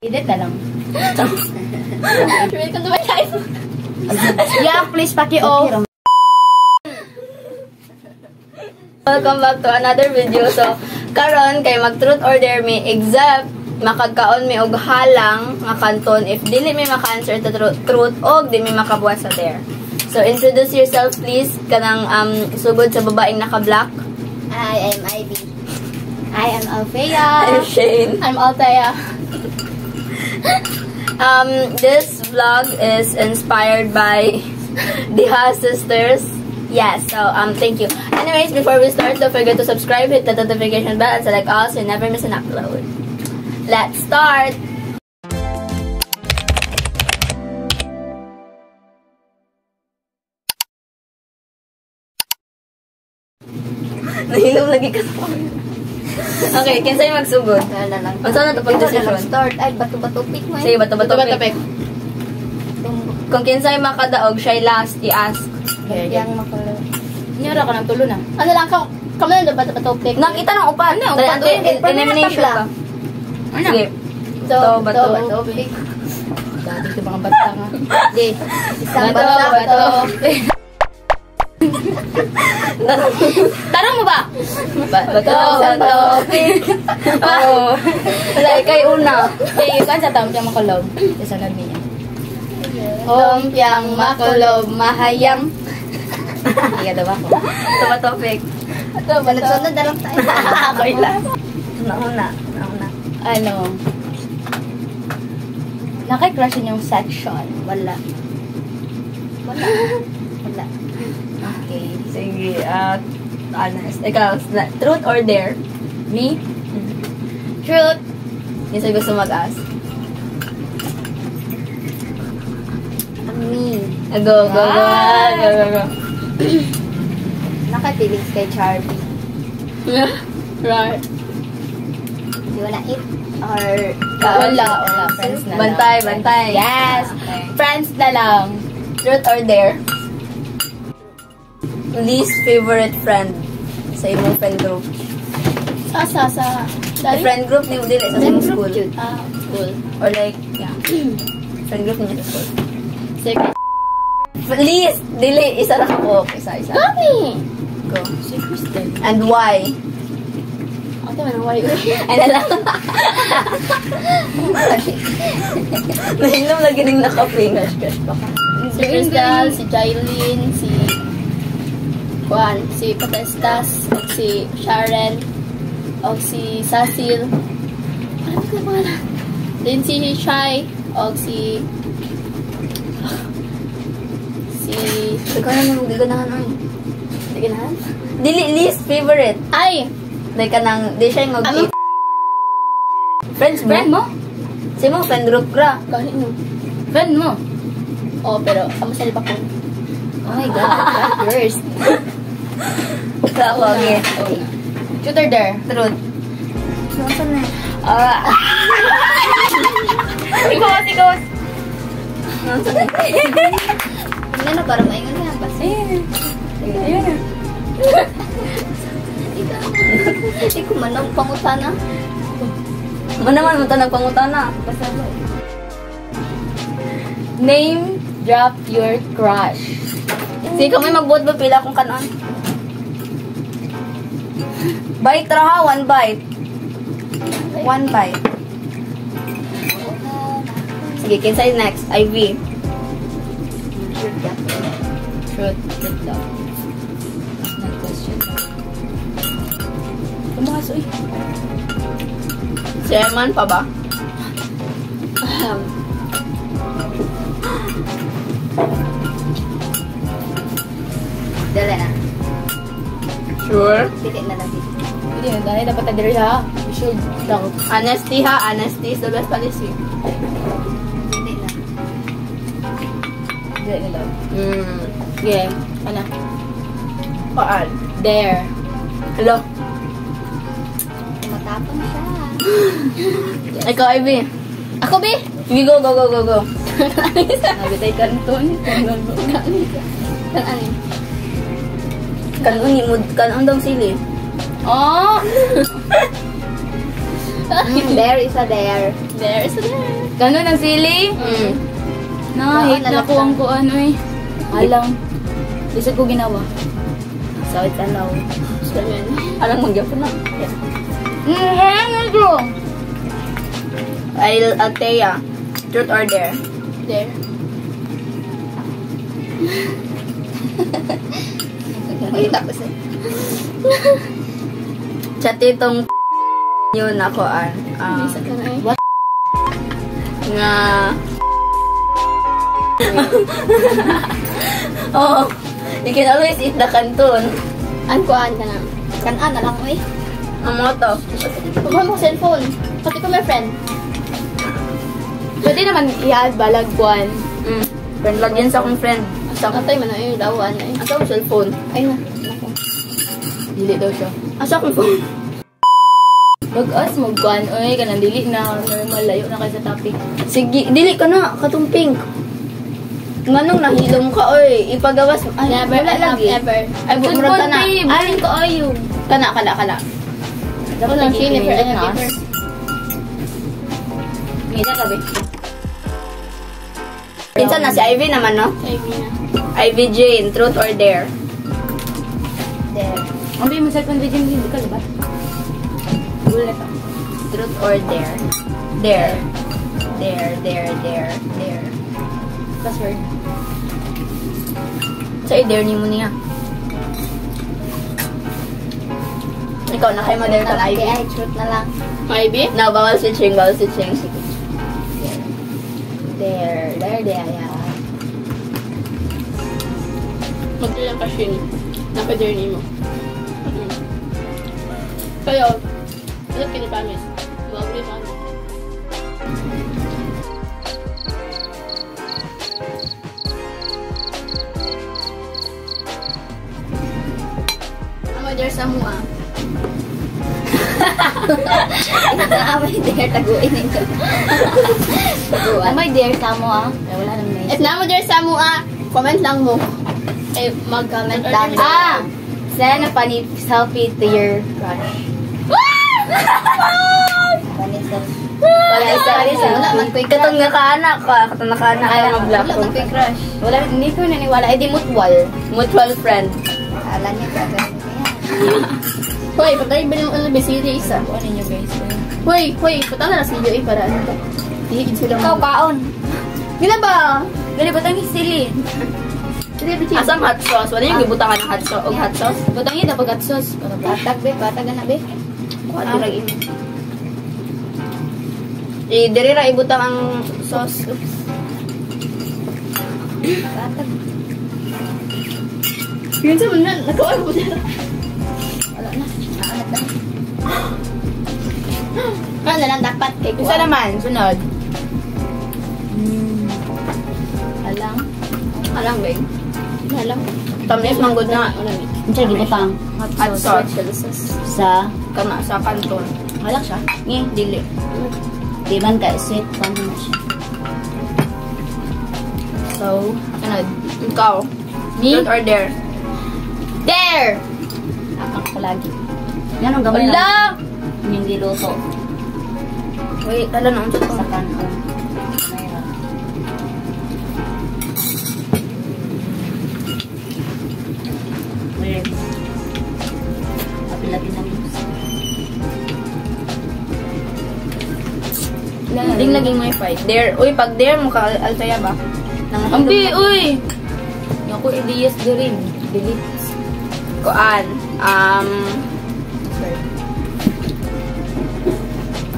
Edit na lang. Welcome to my life. Yeah, please paki-off. Welcome back to another video. So, karon kay mag-truth or dare me except makagkaon mi og halang nga kanton if dili mi maka-answer to truth og di mi makabuhat sa dare. So, introduce yourself please kanang sugod sa babaeng naka-black. I am Ivy. I am Althea. I'm Shane. I'm Althea. This vlog is inspired by the Ha sisters. Yes, so thank you. Anyways, before we start, don't forget to subscribe, hit the notification bell, and select all so you never miss an upload. Let's start! Nahilom lagi ka sa okay, kinsay magsugod? Wala na lang. Unsa na to pag-decision? Start. Ay, bato-bato pick mo. Sige, bato-bato pick. Kung kinsay makadaog, siya last, i-ask. Yang makulo. Nyara ka ng tulo na. Ano lang, kamo na bato-bato pick. Nakita ng upan. Ano, upan to yun. Elimination ka. Sige. Bato pick. Dati ito mga bata nga. Di. Isang bato. Tarong mo ba? Bato pick. Oo. Wala, ikay una. Hey, kan sa tao siyang makulob. Isa na niya. Hompiang makulob mahayang. Iya daw ako. Bato pick. Nagsunod na lang tayo. Okay lang. Nauna. Ano? Nakay-crush yung section. Wala. Okay. Sige. Honest. Ikaw, truth or dare? Me? Truth. Kasi gusto mag-ask. Me. Go. Nakatilis kay Charlie. Right. You wanna eat? Or... Wala. Friends na Bantay. Yes. Okay. Friends na lang. Truth or dare? Least favorite friend sa imong friend group. Sa Friend group ni dili sa imong school. School. Or like, yeah. Friend group niya sa school. Second. Least, dili, isa na ako. Isa. Mami! Go. Si Kristen. And why? Ate, why? Ay na lang. Nahinom lagi ng naka-ping. Crush pa ka. Si Crystal, si Jailyn, si Juan, si Potestas, o si Sharon, o si Cecil. Ano ko na pangalan? Then si Shai, o si... Ikaw naman magaganahan ay. Naganahan? Dili, least favorite. Ay! Like ka nang, di siya mag- Ano? Friends mo? Friend mo? Sige mo, friend group ka. Kahit mo. Friend mo? Oo, pero kamasalip ako. Oh my God, that worst. Ako, okay. Truth or dare? Truth. Saan na? Ikaw. Ano, para maingon na. Ayun na. Hindi ko manong pangutana. Manaman mo tanang pangutana. Basta mo. Name, drop your crush. Sige kami magbuot ba pila kung kanon? Bite ra ha, one bite. One bite. Sige, kinsay next? Ivy. Truth daw. Next question. Pumasoy. Si Eman pa ba? Dala na. Sure? Pili na lang dito. Hindi, dahil dapat na diri ha. We should lang. Honesty ha. Honesty is the best policy. Pili na. Dili na lang. Sige. Ano? Paan? Dare. Hello? Matapang siya. Ikaw, Ivy. Ako, be? Sige, go. Nabitay kanton. Kanon. Kanon daw sili. Oh! There is a there. There is a there. Ganun ang sili? Na-hate na ko ang kuan eh. Alang. Gusto ko ginawa. So, it's allowed. Alang magyapon na. Ano ko? Althea. Truth or dare? There. Tapos eh. Chatitong yun ako Isa ka na eh. What? nga oh, you can always eat the canton. Kuan ka na. Kanan na lang eh. Ang moto. Kuha mo cellphone. Pati ko my friend. Pwede naman i-add balag kuan. Friend lang yan sa akong friend. Atay man na yung dawan eh. Asa akong cellphone? Ay na. Dili daw siya. Asa akong phone? Bagas mo kuan. Oy, kanang dili na normal layo na kay sa topic. Sige, dili ka na. Katong pink. Manong nahilom ka, oy. Ipagawas. Ay, Never, wala I have lagi. ever. Ay, murag ka na. Ay, ko ayo. Kana. Ako lang sili for elevator. Ngita tabi. Pinsan na si Ivy naman, no? Ivy na. Ivy Jane, truth or dare? There. Ang bi mo sa condition hindi ka ba? Gulat ako. Truth or dare? Dare. Dare. Password. Sa i-dare ni mo niya. Ikaw na kayo ma-dare ka, Ivy. Ay, truth na lang. Ivy? No, bawal switching. Dare, yeah. Magdilang ka siya. Nakadirni mo. Kayo, ano pinipamis? Mabri mo ano? Amo der sa mua. Amay dare, taguin ito. May dare ka mo ah. Wala nang nice. If namo der sa mua, comment lang mo. Eh, mag-comment lang. Send a funny selfie to your crush. Funny selfie. Wala man quick katong nakaanak ka. Katong nakaanak ka ng black. Wala man crush. Wala, hindi ko naniwala. Eh, di mutual. Mutual friend. Alam niya ka. Hoy, patay ba yung ano, series ah? Ano ninyo guys? Hoy, patay na sa video eh, para ano to? Hihigit sila Ikaw, kaon. Gina ba? Gali, ba't ang isilin? Asam hot sauce. Wala yung gibutangan ng hot sauce. Og hot sauce. Ba't ang ita pag atsos? Patag be, patag na be. Kuha dirag ini. Diri ra ibutang ang sauce. Oops. Patag. Yun sa mga, nakawag mo dito. Wala na. Naanat na. Ano na lang dapat kay Isa naman, sunod. Alang. Alang ba? Alang. Tamis manggod na. Siya, gibutang. Hot sauce. Sa, Kana sa kanton. malak siya. Ni dili. Di man ka, sweet. Paano na siya? So, sunod. Ikaw. Me? Truth or dare? There! Akak ko lagi. Yan ang gamay Wala! Yung diluto. Wait, tala na unsa to. Sa kanon. Weird. Kapilapin namin. Ding laging may fight. Dare. Uy, pag dare mo ka Althea ba? Ambi, uy! Naku, idiyas di rin. Delete. Kuan.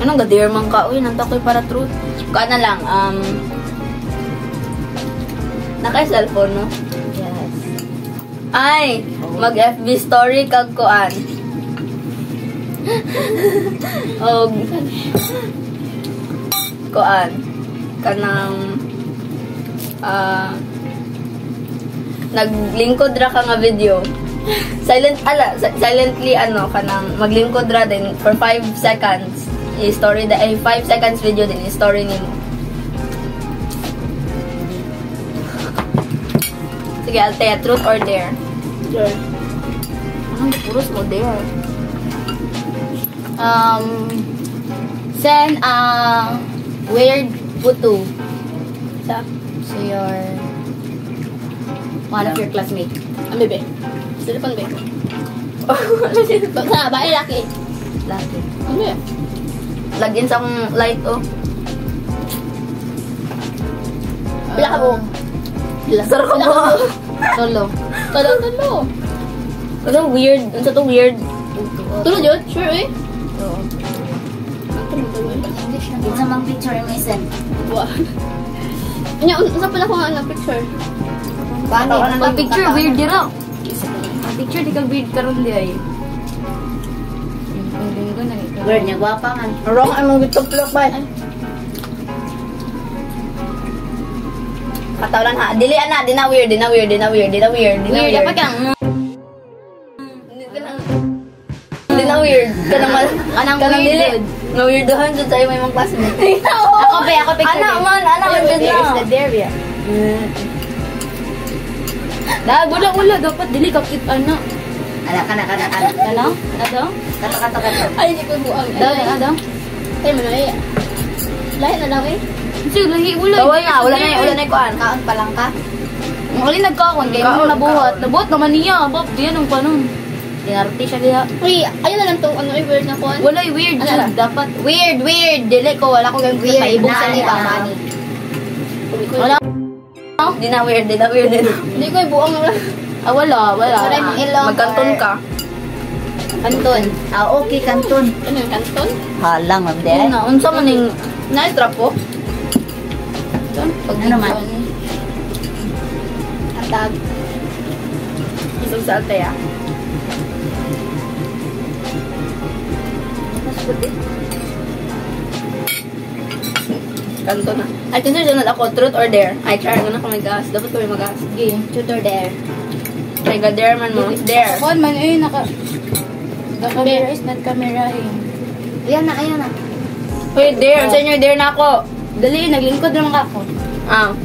Anong ga-dare man ka? Uy, nantakoy para truth. Kuan na lang. Naka-cellphone, no? Yes. Ay! Mag-FB story kag kuan. Og kuan. Kanang naglingkod ra ka nga video. Silently kanang maglingkod ra din for 5 seconds. I-story 5 seconds video din i-story nimo. Sige, Althea, truth or dare? Dare. Anong puros mo dare? Send weird photo Sa, to your one of your classmates. ang bebe. Cellphone, bebe. Sa, bae, laki. Lagi. Ang bebe. Lagyan sa akong light, oh. Pila ka buhok. Sarap ka ba? Solo. Talo. Ano, weird. Ano to weird? Tulo yun? Sure, eh. Oo. English na. It's among picture mo isen. Wow. Anya, unsa pala ko nga ang picture? Paano? Pag picture weird dira. Pag picture di ka weird karon di ay. Weird niya gwapa man. Wrong, ay mong gituplok ba? Katawalan ha. Dili na, di na weird. Weird dapat kang Di na weird. Kanang dili. weird. Nga weirdohan dyan sa'yo may mga classmate. Ako picture. Anak, weird na. there ya. Dah gula dapat dili ka kit ana. Kana. Ano? Kato. Ay, hindi ko buang. Ano? Ay, manay. Lahat na lang, eh. Sige, lahi wala. Kawal nga, wala na yung kuhan. Kaon pa lang ka. Muli nagkaon kay mo nabuhat. Nabuhat naman niya, bab, diyan ang panon. Dinarte siya diha. Uy, ayun na lang tong ano, weird na kuhan. Wala weird Ano siya. lang? Dapat weird. Dili ko wala ko gang Weird. paibog sa Na, liba na. mani. Wala. Di na weird. Hindi ko ibuang na lang. Wala. Wala yung ilong. Magkanton ka. Kanton. Okay, kanton. Ano yung kanton? Halang, ma'am, Unsa man ning Nice drop po. Ano man? Atag. isog sa altaya. Kanto na. Ay, tinsunod ako, truth or dare? Ay, try mo na kung may gas. Dapat ko may magas. Sige, truth or dare. Ay, dare man mo. Dare. Kuan man the camera is not camera eh. Ayan na. Uy, dare. Sa inyo, dare na ako. Dali, naglingkod naman ka ako. Ah.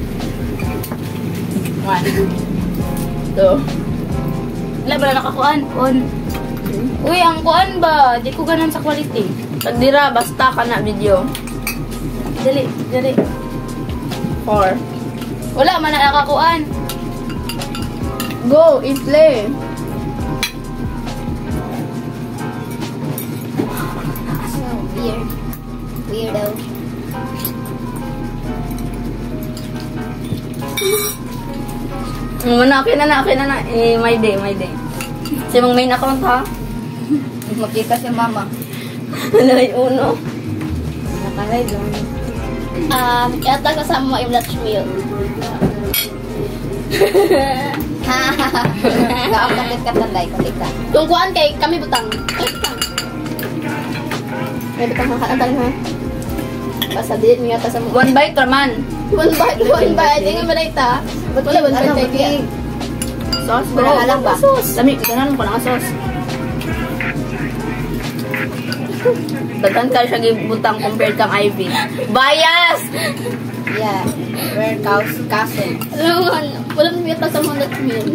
1. 2. Wala ba nakakuan? Kuan. Uy, ang kuan ba? Di ko ganan sa quality. Pagdira, basta ka na video. Dali. 4. Wala man na nakakuan. Go, i-play. So, weird. Weirdo. Okay na. My day. Si mong main account ha? Makita si mama. Alay, uno. Nakalay doon. Yata kasama mo yung lunch meal. Nakakapit ka tanday, kulit ka. Kung kuhan kay kami butang. May butang makakantang ha. Pasadit mo yata sa mga. 1 bite raman. One bite. Hindi nga malita. Ba't wala one bite kaya? Sauce bro. Wala lang ba? Sauce. Dami, ganan ko lang ang sauce. Daghan ka siya gibutang compared kang Ivy. Bias! Yeah. Where castle. Alam mo, walang miyata sa mga lunch meal.